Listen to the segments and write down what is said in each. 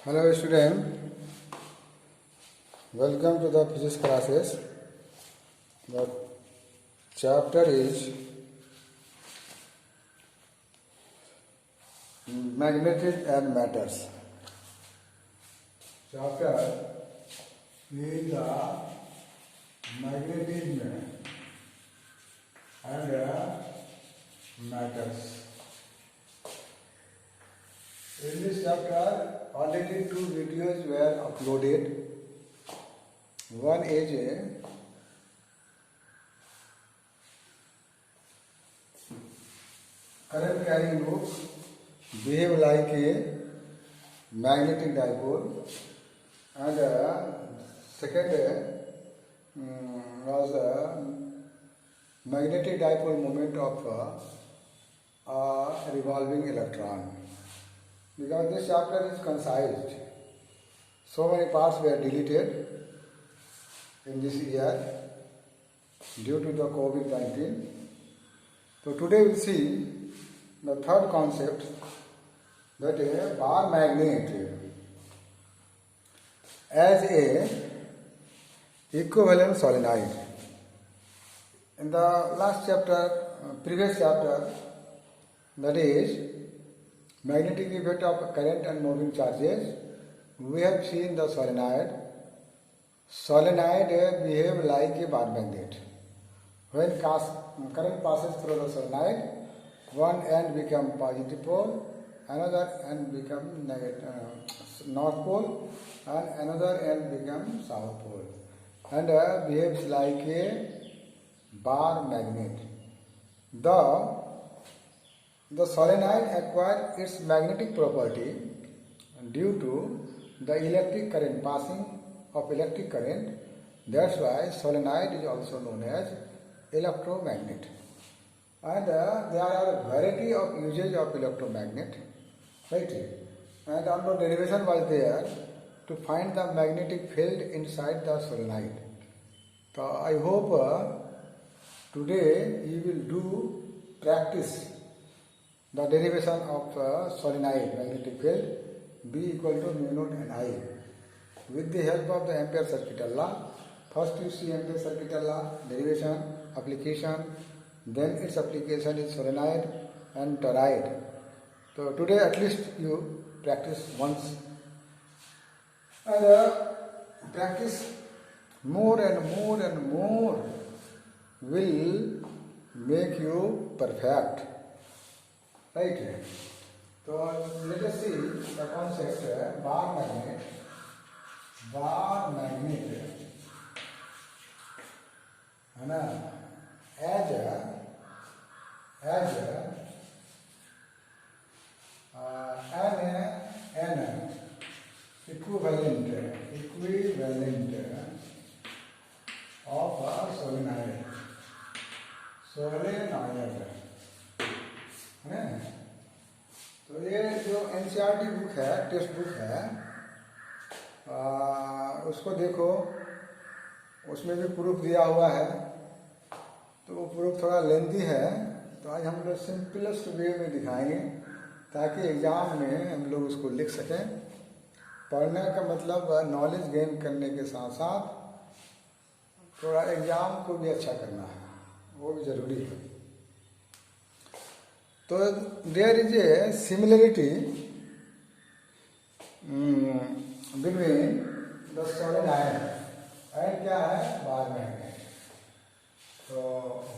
Hello student, welcome to the physics classes. The chapter is magnetism and matters. Chapter is the magnetism and matters. In this chapter, already two videos were uploaded. One is a current carrying loop behave like a magnetic dipole, and second was a magnetic dipole moment of a revolving electron. Because this chapter is concised, so many parts were deleted in this year due to the COVID-19. So today we see the third concept, that a bar magnet as a equivalent solenoid. In the last chapter, previous chapter, that is magnetic effect of current and moving charges, we have seen the solenoid. Solenoid behave like a bar magnet. When current passes through the solenoid, one end become positive pole, another end become north pole, and another end become south pole, and behaves like a bar magnet. The solenoid acquired its magnetic property due to the electric current passing of electric current. That's why solenoid is also known as electromagnet. And there are a variety of uses of electromagnet, right? And also derivation was there to find the magnetic field inside the solenoid. So I hope today you will do practice the derivation of solenoid magnetic field B equal to mu naught n I with the help of the Ampere circuital law. First you see Ampere circuital law, derivation, application, then its application is solenoid and toroid. So today at least you practice once, and practice more and more and more will make you perfect. Right? So let us see the concept bar magnet. Bar magnet, है ना, as an equivalent of a solenoid. है। तो ये जो NCERT book है, text book है, उसको देखो, उसमें भी प्रूफ दिया हुआ है। तो वो प्रूफ थोड़ा लेंथी है, तो आज हम लोग सिंपलेस्ट वे में दिखाएंगे ताकि एग्ज़ाम में हम लोग उसको लिख सकें। पढ़ने का मतलब नॉलेज गेन करने के साथ साथ थोड़ा एग्ज़ाम को भी अच्छा करना है, वो भी ज़रूरी है। तो there is a similarity between the solenoid and क्या है, बार मैग्नेट। तो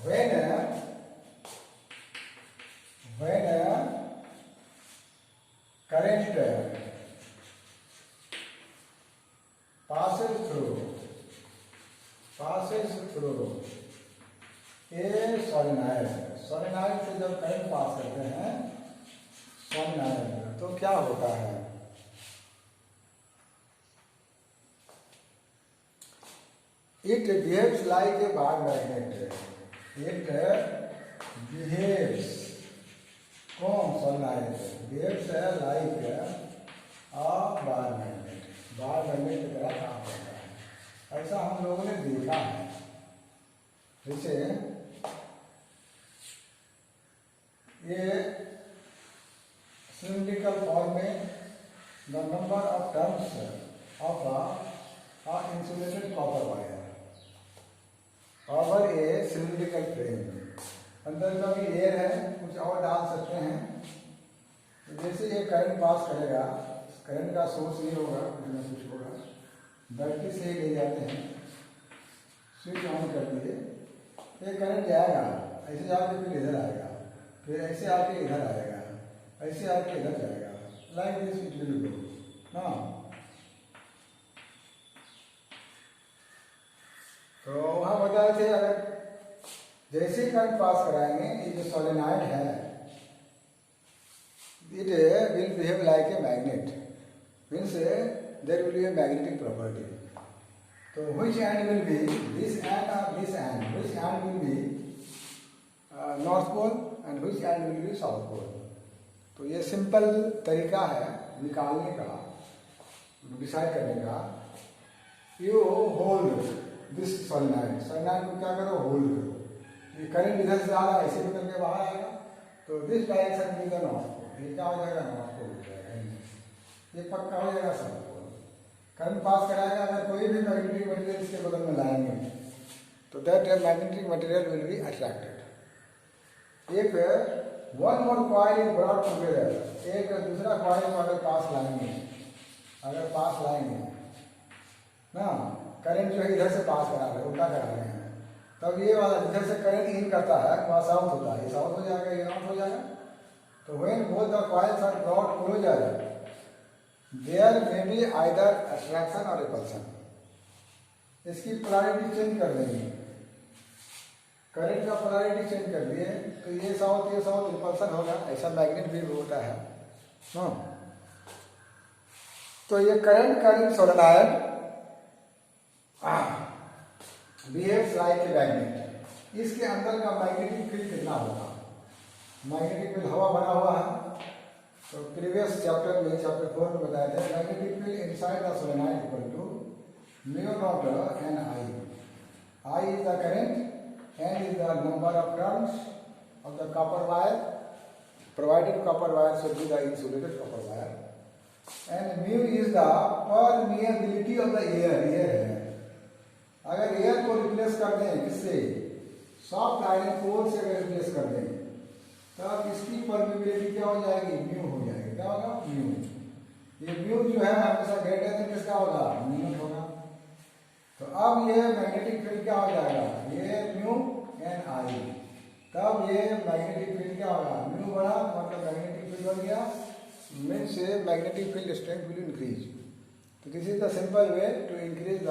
when current passes through a solenoid से जब करंट पास करते हैं solenoid, तो क्या होता है, it behaves like a bar magnet. It behaves, कौन, solenoid behaves like a bar magnet. Bar magnet की तरह काम करता है, ऐसा हम लोगों ने देखा है। जैसे ये सिलिंड्रिकल फॉर्म में the number of turns of a insulated copper wire over a cylindrical frame। अंदर का भी एयर है, कुछ और डाल सकते हैं। तो जैसे ये करंट पास करेगा, करंट का सोर्स ये होगा, कुछ ना कुछ होगा, बैटरी से ले जाते हैं, स्विच ऑन कर दिए, ये करंट जाएगा, ऐसे जाके फिर इधर आएगा, फिर ऐसे आके इधर आएगा, ऐसे आके इधर जाएगा, like this it will go. हाँ, तो वहाँ बताए थे अगर जैसे करंट पास कराएंगे, ये जो सोलेनॉइड है, it will behave like a magnet, means there will be a magnetic property। तो which end will be this end or this end? Which end will be north pole and which end will be south pole? तो ये simple तरीका है निकालने का, decide करने का। You hold this solenoid, solenoid को क्या करो, होल्ड करो। ये करंट इधर से आ रहा है, ऐसे निकल के बाहर आएगा, तो this direction will the north pole, ये क्या हो जाएगा, नॉर्थ पोल हो जाएगा, ये पक्का हो जाएगा साउथ पोल। करंट पास कराएगा, अगर कोई भी मैग्नेटिक मटेरियल इसके बगल में लाएंगे तो that magnetic material will be attracted. एक one more coil is brought together, एक दूसरा कॉइल को अगर पास लाएंगे, अगर पास लाएंगे ना, करंट जो है इधर से पास करा रहे हैं, उल्टा करा रहे हैं, तब ये वाला इधर से करंट इन करता है, वहाँ साउथ होता है, ये साउथ हो जाएगा, ये नॉर्थ हो जाएगा। तो when both the coils are brought closer, there may be either attraction or repulsion. इसकी पोलैरिटी चेंज कर देंगे, करंट का पोलैरिटी चेंज कर दिए तो ये साउथ रिपल्शन होगा, ऐसा मैग्नेट भी होता है। हाँ, तो ये current solenoid behaves like a magnet. इसके अंदर का मैग्नेटिक फील्ड कितना होगा, मैग्नेटिक फील्ड हवा बना हुआ है, तो प्रीवियस चैप्टर में चैप्टर 4 में बताया था, magnetic field inside the solenoid equal to mu naught n I. I is the current, n is the number of turns of the copper wire, provided copper wire should be the insulated copper wire, and mu is the permeability of the air। Air है, अगर air को replace कर दें किससे, soft iron core से अगर replace कर दें तब इसकी परमेबिलिटी क्या हो जाएगी, म्यू हो जाएगी। क्या होगा, म्यू। ये म्यू जो है हमेशा ग्रेटर देन किसका होगा, म्यू होगा। तो अब ये मैग्नेटिक फील्ड क्या हो जाएगा, ये म्यू एन आई, तब ये मैग्नेटिक फील्ड क्या होगा, म्यू बड़ा मतलब मैग्नेटिक फील्ड बढ़ गया, means magnetic field strength will increase. तो this is the simple way to increase the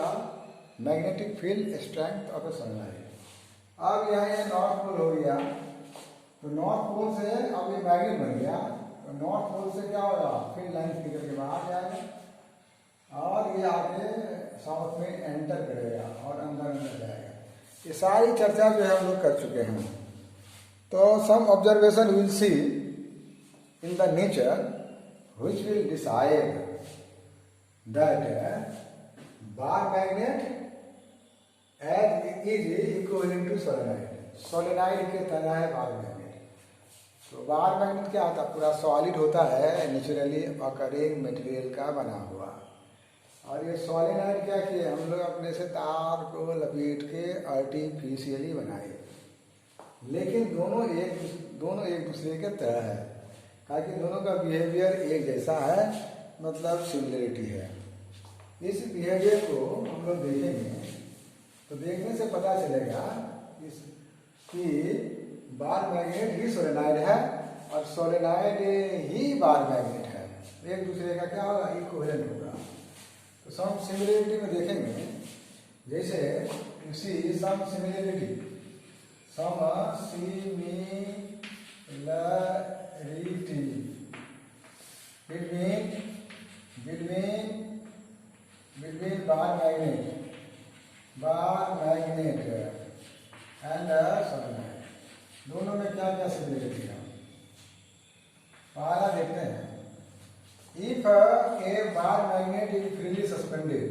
magnetic field strength of a solenoid. अब यहाँ ये नॉर्थ पोल हो गया, तो नॉर्थ पोल से अब ये मैग्नेट बन गया, तो नॉर्थ पोल से क्या होगा, फील्ड लाइन निकल के बाहर जाएगा और ये आके साउथ में एंटर करेगा और अंदर जाएगा। ये सारी चर्चा जो है हम लोग कर चुके हैं। तो some observation will see in the nature which will decide that bar magnet as is equivalent to solenoid। Solenoid के तरह है बार मैग्नेट। तो बार मैग्नेट क्या होता है, पूरा सॉलिड होता है, नेचुरली ऑकरिंग मटेरियल का बना हुआ। और ये सोलेनॉइड क्या किए, हम लोग अपने से तार को लपेट के आर्टिफिशियली बनाए, लेकिन दोनों एक दूसरे के तरह है, ताकि दोनों का बिहेवियर एक जैसा है, मतलब सिमिलरिटी है। इस बिहेवियर को हम लोग देखेंगे तो देखने से पता चलेगा कि बार मैग्नेट ही सोलेनॉइड है और सोलेनॉइड ही बार मैग्नेट है, एक दूसरे का क्या होगा, इक्विवेलेंट होगा। तो सम सिमिलरिटी में देखेंगे, जैसे इसी सम similarity between bar magnet and solenoid, दोनों में क्या क्या सिमिलरिटी है, पहला देखते हैं। If A bar magnet is freely suspended,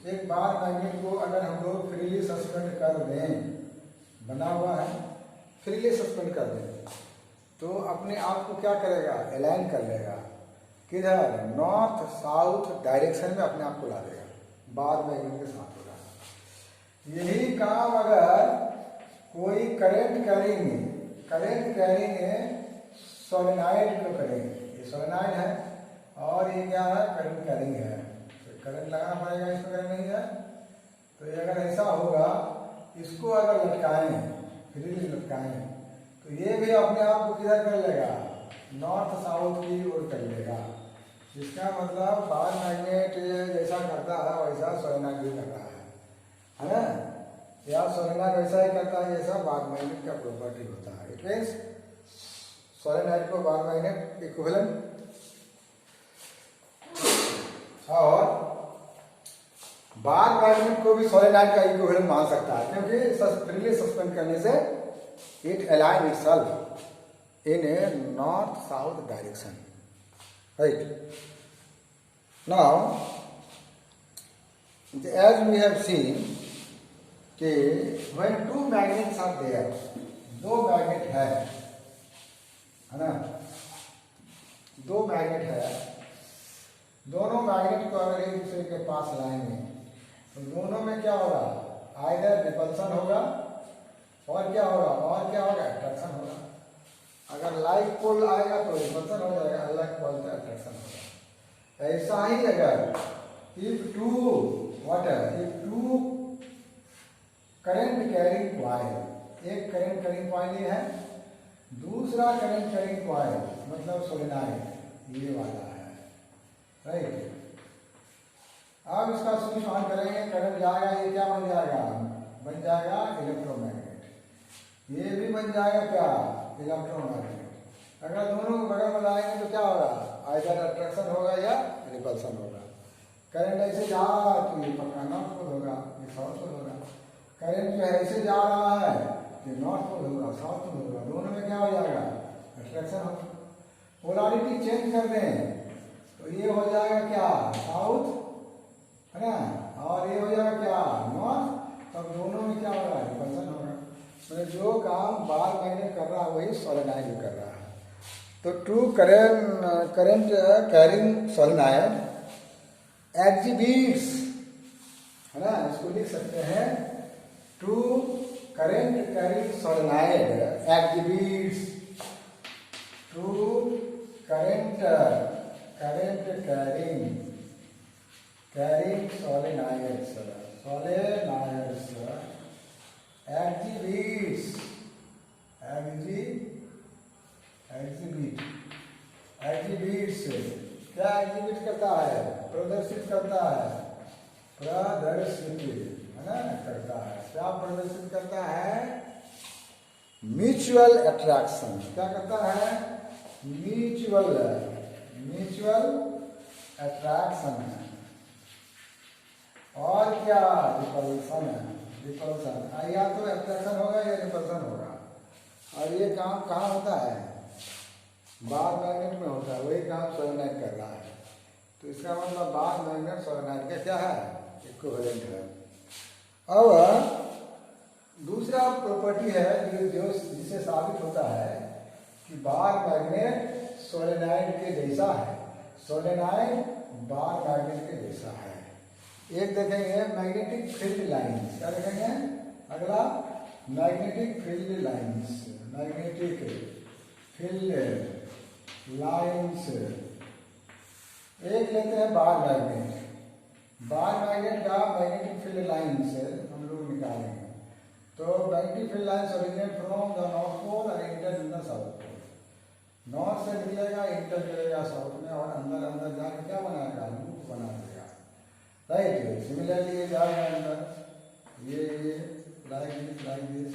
एक बार मैग्नेट को अगर हम लोग फ्रीली सस्पेंड कर दें, बना हुआ है, फ्रीली सस्पेंड कर दें, तो अपने आप को क्या करेगा, अलाइन कर लेगा। किधर, नॉर्थ साउथ डायरेक्शन में अपने आप को ला देगा, बार मैग्नेट के साथ होगा। यही काम अगर कोई करंट कैरिंग सोलेनॉइड को करेंगे, ये सोलेनॉइड है और ये क्या है, करंट कैरिंग है, तो करंट लगाना पड़ेगा, इसमें करंट नहीं है। तो ये अगर ऐसा होगा, इसको अगर लटकाएं, फ्रीली लटकाएं, तो ये भी अपने आप को किधर कर लेगा, नॉर्थ साउथ की ओर कर लेगा। इसका मतलब बार मैग्नेट जैसा करता है वैसा सोलेनॉइड भी कर रहा है ना, या सोलेनॉइड वैसा ही करता है जैसा बार मैग्नेट का प्रॉपर्टी होता है। इट मीन्स सोलेनॉइड को बार मैग्नेट इक्विवेलेंट और बार मैग्नेट को भी सोलेनॉइड का इक्विवेलेंट मान सकता है, क्योंकि फ्रीली सस्पेंड करने से it align itself in A north south direction, right. Now as we have seen कि when two magnets are there, दो मैग्नेट है ना, दो मैग्नेट है, दोनों मैग्नेट को अगर एक दूसरे के पास लाएंगे तो दोनों में क्या होगा, आइदर रिपल्सन होगा और क्या होगा, अट्रैक्शन होगा। अगर लाइक पोल आएगा तो रिपल्सन हो जाएगा, अनलाइक पोल तो अट्रैक्शन होगा। ऐसा ही अगर if two current carrying coil, एक करंट कैरिंग कॉइल ये है, दूसरा करंट कैरिंग कॉइल मतलब सोलेनॉइड ये वाला है, राइट। अब इसका स्विच ऑन करेंगे, करंट जाएगा, ये क्या बन जाएगा इलेक्ट्रोमैग्नेट, ये भी बन जाएगा क्या, इलेक्ट्रोमैग्नेट। अगर दोनों को बगल में लाएंगे तो क्या होगा, आइदर अट्रैक्शन होगा या रिपल्सन होगा। करंट ऐसे जा रहा है तो ये पक्का नॉर्थ पोल होगा, ये साउथ पोल होगा। करंट जो ऐसे जा रहा है ये नॉर्थ पोल होगा, साउथ पोल होगा, दोनों में क्या हो जाएगा, अट्रैक्शन होगा। पोलैरिटी चेंज कर दें तो ये हो जाएगा क्या, साउथ है ना, और ये हो जाएगा क्या, नॉर्थ, तब दोनों में क्या होगा, रिपल्सन होगा। तो जो काम बार मैग्नेट कर रहा है वही सोलेनॉइड भी कर रहा है। तो two current carrying solenoid exhibits है ना, इसको लिख सकते हैं, two current carrying solenoid exhibits, two current carrying solenoids exhibits क्या एग्जिबिट करता है, प्रदर्शित करता है, है ना, करता है, क्या प्रदर्शित करता है, म्यूचुअल अट्रैक्शन। क्या करता है, म्यूचुअल अट्रैक्शन है, और क्या, रिपल्सन या तो अट्रैक्शन होगा या रिपल्सन होगा। और ये काम कहाँ होता है, बार मैग्नेट में होता है, वही काम सोलेनॉइड कर रहा है। तो इसका मतलब बार मैग्नेट सोलेनॉइड का क्या है, इक्विवेलेंट है। अब दूसरा प्रॉपर्टी है जो जिससे साबित होता है कि बार मैग्नेट सोलेनॉइड के जैसा है, सोलेनॉइड बार मैग्नेट के जैसा है। एक देखेंगे मैग्नेटिक फील्ड लाइंस, क्या देखेंगे, अगला magnetic field lines, magnetic field lines. एक लेते हैं बार मैग्नेट, बार मैग्नेट का मैग्नेटिक फील्ड लाइंस हम लोग निकालेंगे। तो magnetic field lines originate from the north pole और enter in the south pole. नॉर्थ से निकलेगा, इंटर करेगा साउथ में, और अंदर अंदर जाकर क्या बनाएगा, लूप बना देगा, राइट। सिमिलरली ये जाएगा अंदर, ये लाइक दिस,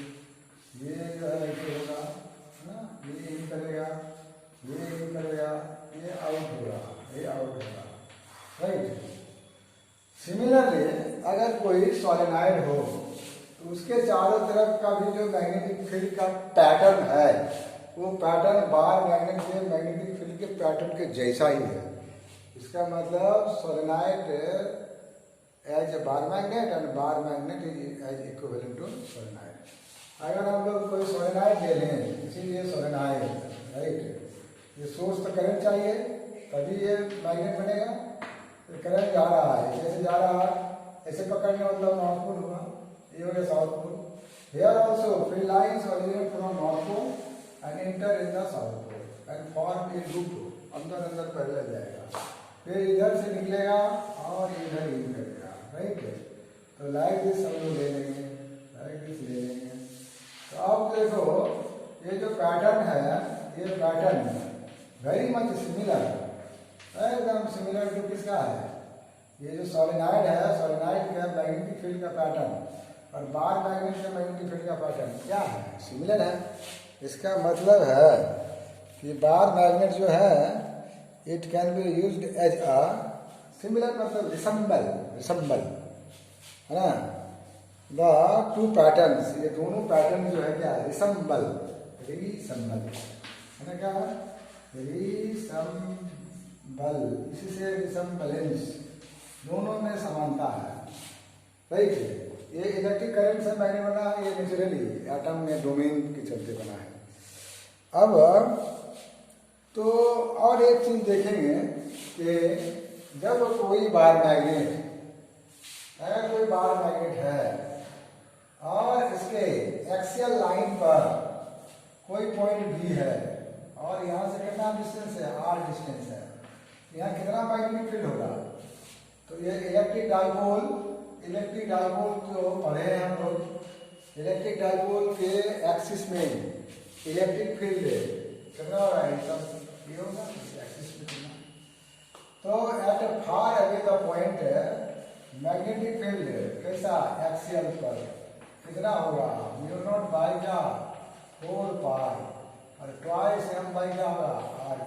ये जो है ऐसे होगा ना, ये इन करेगा, ये इन करेगा, ये आउट होगा, ये आउट होगा, राइट। सिमिलरली अगर कोई सोलेनॉइड हो तो उसके चारों तरफ का भी जो मैग्नेटिक फील्ड का पैटर्न है वो पैटर्न बार मैग्नेट के मैग्नेटिक फील्ड के पैटर्न के जैसा ही है। इसका मतलब solenoid as a bar magnet and bar magnet as equivalent to solenoid. अगर हम लोग कोई सोलेनॉइड ले लें, इसीलिए सोलेनॉइड, राइट, ये सोर्स तो करंट चाहिए तभी ये मैग्नेट बनेगा। तो करंट जा रहा है, जैसे जा रहा है ऐसे पकड़ने मतलब नॉर्थ पोल होगा, ये हो गया south pole. Here also field lines originate from north pole and enter in the south pole and form a loop, अंदर अंदर पैरेलल जाएगा, फिर इधर से निकलेगा और इधर ही निकलेगा, राइट। तो लाइक दिस हम लोग ले लेंगे, लाइक दिस ले लेंगे। तो अब देखो ये जो पैटर्न है, ये पैटर्न वेरी मच सिमिलर, एकदम सिमिलर टू किसका है, ये जो सोलेनॉइड है, सोलेनॉइड का मैग्नेटिक फील्ड का पैटर्न और बार मैग्नेट का मैग्नेटिक फील्ड का पैटर्न क्या है, सिमिलर है। इसका मतलब है कि बार मैग्नेट जो है it can be used as a similar, मतलब रिसेम्बल, रिसेम्बल है ना, द टू पैटर्न्स, ये दोनों पैटर्न जो है क्या है, रिसेम्बल, रिसेम्बल है ना, क्या है रिसेम्बल, इसी से रिसेम्बलेंस, दोनों में समानता है, राइट। ये इलेक्ट्रिक करंट से मैंने बना, ये नेचुरली एटम में डोमेन के चलते बना है। अब तो और एक चीज देखेंगे कि जब कोई बार मैग्नेट, अगर कोई बार मैग्नेट है और इसके एक्सियल लाइन पर कोई पॉइंट बी है और यहाँ से कितना डिस्टेंस है, आर डिस्टेंस है, यहाँ कितना मैग्नेटिक फील्ड होगा। तो ये इलेक्ट्रिक डाइपोल, इलेक्ट्रिक डाइपोल जो पढ़े हैं हम लोग, इलेक्ट्रिक डाइपोल के एक्सिस में इलेक्ट्रिक फील्ड कितना हो रहा है, सब ये होगा एक्सिस में कितना। तो at a far away the point magnetic field कैसा, एक्सियल पर कितना होगा, म्यू नॉट बाई क्या 4 पाई और ट्वाइस एम बाई क्या होगा आर।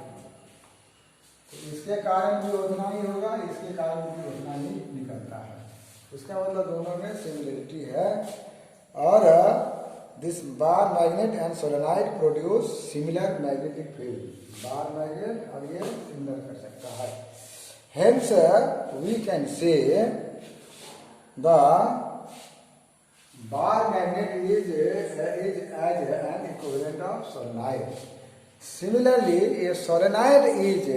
तो इसके कारण भी उतना ही होगा, इसके कारण भी उतना ही निकलता है। उसका मतलब दोनों में सिमिलरिटी है। और this bar magnet and solenoid produce similar magnetic field, bar magnet और ये सिमिलर कर सकता है। Hence we can say the bar magnet is as an equivalent of solenoid. Similarly, a solenoid is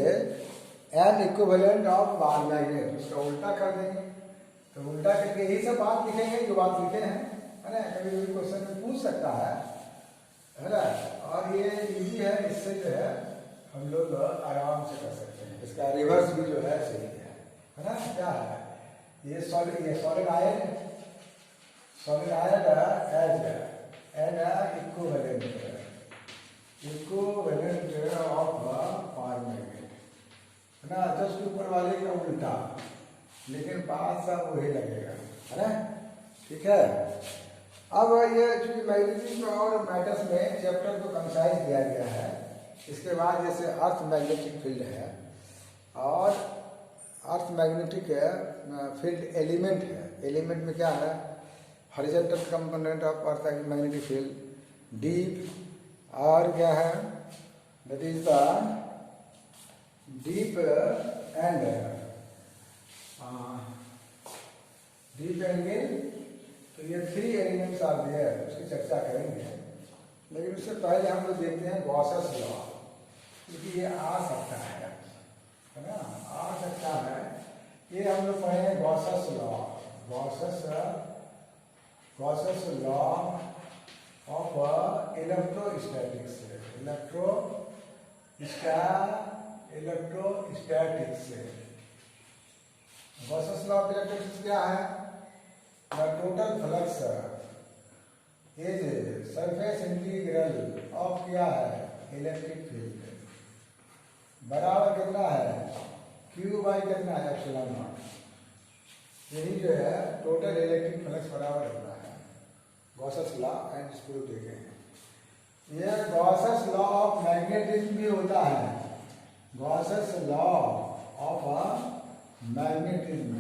an equivalent of bar magnet। उसका उल्टा कर देंगे, तो उल्टा करके यही सब बात लिखेंगे जो बात लिखे हैं, है ना, कभी कभी क्वेश्चन में पूछ सकता है ना। और ये इजी है, इससे जो है हम लोग आराम से कर सकते हैं। इसका रिवर्स भी जो है सही है ना, क्या है ये solenoid, solenoid as an equivalent, equivalent of bar magnet है ना, जस्ट ऊपर वाले का उल्टा, लेकिन बात सब वही लगेगा, है ना, ठीक है। अब ये जो मैग्नेटिक और मैटर्स में चैप्टर को कंसाइज किया गया है। इसके बाद जैसे अर्थ मैग्नेटिक फील्ड है और अर्थ मैग्नेटिक फील्ड एलिमेंट है। एलिमेंट में क्या है, horizontal component of earth magnetic field, deep और क्या है, that is the deep and तो ये 3 एलिमेंट्स आर देयर, उसकी चर्चा करेंगे। लेकिन उससे पहले हम लोग देखते हैं गॉसस लॉ, क्योंकि ये आ सकता है ना, आ सकता है। ये हम लोग पढ़े Gauss's law, Gauss's law of electrostatics, electrostatics. Gauss's law of electrostatics क्या है, the total flux is surface integral of क्या है, इलेक्ट्रिक फील्ड, बराबर कितना है, क्यू बाई कितना है, एप्सिलॉन नॉट। यही जो है टोटल इलेक्ट्रिक फ्लक्स बराबर होता है। गॉसस लॉ एंड इसको देखें। यह गॉसस लॉ ऑफ मैग्नेटिज्म भी होता है, गॉसस लॉ ऑफ मैग्नेटिज्म,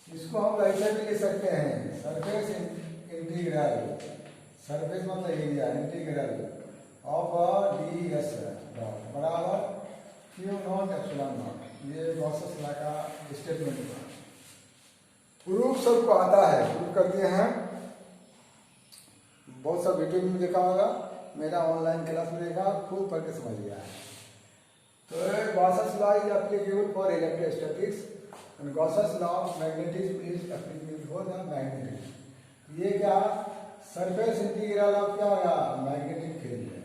इसको हम ऐसे भी लिख सकते हैं, सरफेस इंटीग्रल, सरफेस मतलब area, integral of D S बराबर क्यू नॉट एप्सिलॉन नॉट। ये गॉसस लॉ का स्टेटमेंट है। प्रूफ सबको आता है, प्रूफ करते हैं, बहुत सा वीडियो में देखा होगा, मेरा ऑनलाइन क्लास में देखा, खूब पढ़ के समझ गया है। तो Gauss's law is applicable for electrostatics and Gauss's law of magnetism is applicable for the magnetism. ये क्या सरफेस इंटीग्रल ऑफ क्या होगा मैग्नेटिक फील्ड है।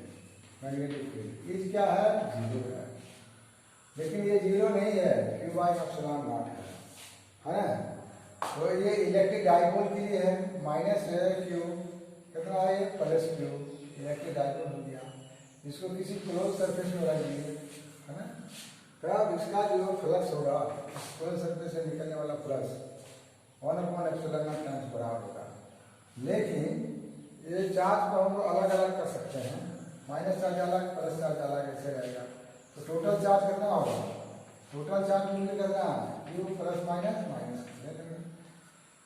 मैग्नेटिक फील्ड इज क्या है जीरो है, लेकिन ये जीरो नहीं है, क्यू बाई एप्सिलॉन नॉट है ना। तो ये इलेक्ट्रिक डाइपोल के लिए है, माइनस है क्यू, कितना है प्लस क्यू, इलेक्ट्रिक डाइपोल हो गया। इसको किसी क्लोज सरफेस में रखिए है ना, तब इसका जो फ्लक्स होगा क्लोज सरफेस से निकलने वाला फ्लक्स 1/एप्सिलॉन नॉट टाइम्स बराबर होगा। लेकिन ये चार्ज को हम अलग अलग कर सकते हैं, माइनस चार्ज अलग प्लस चार्ज अलग, ऐसे रहेगा। तो टोटल चार्ज कितना होगा, टोटल चार्ज मुझे करना है यू प्लस माइनस माइनस।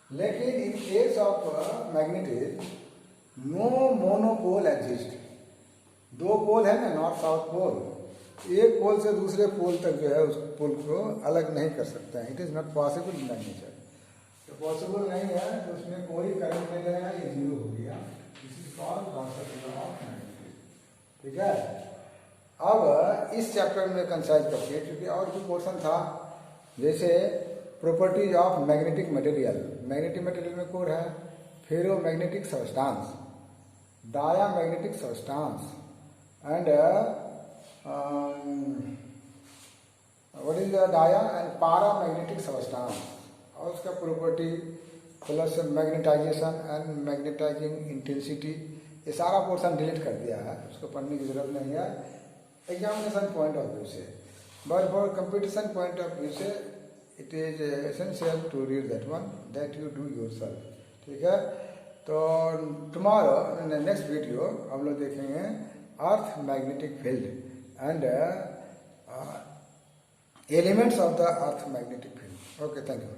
लेकिन in case of magnetism no monopole exist. दो पोल है ना, नॉर्थ साउथ पोल, एक पोल से दूसरे पोल तक जो है उस पोल को अलग नहीं कर सकते हैं। It is not possible in the nature. तो पॉसिबल नहीं है तो उसमें कोई करंट नहीं लगेगा, ये जीरो हो गया। This is called concept of magnetism. ठीक है, अब इस चैप्टर में कंसाइज करके, क्योंकि और भी पोर्शन था, जैसे properties of magnetic material. Magnetic material में कोड है ferromagnetic substance, diamagnetic substance and what is the dia and paramagnetic substance, और उसका property plus magnetisation and magnetising intensity. ये सारा पोर्शन डिलीट कर दिया है, उसको पढ़ने की जरूरत नहीं है एग्जामिनेशन पॉइंट ऑफ व्यू से, but for competition point of view से it is essential to read that one, that you do yourself. ठीक है, तो टुमारो नेक्स्ट वीडियो हम लोग देखेंगे earth magnetic field and elements of the earth magnetic field. Okay, thank you.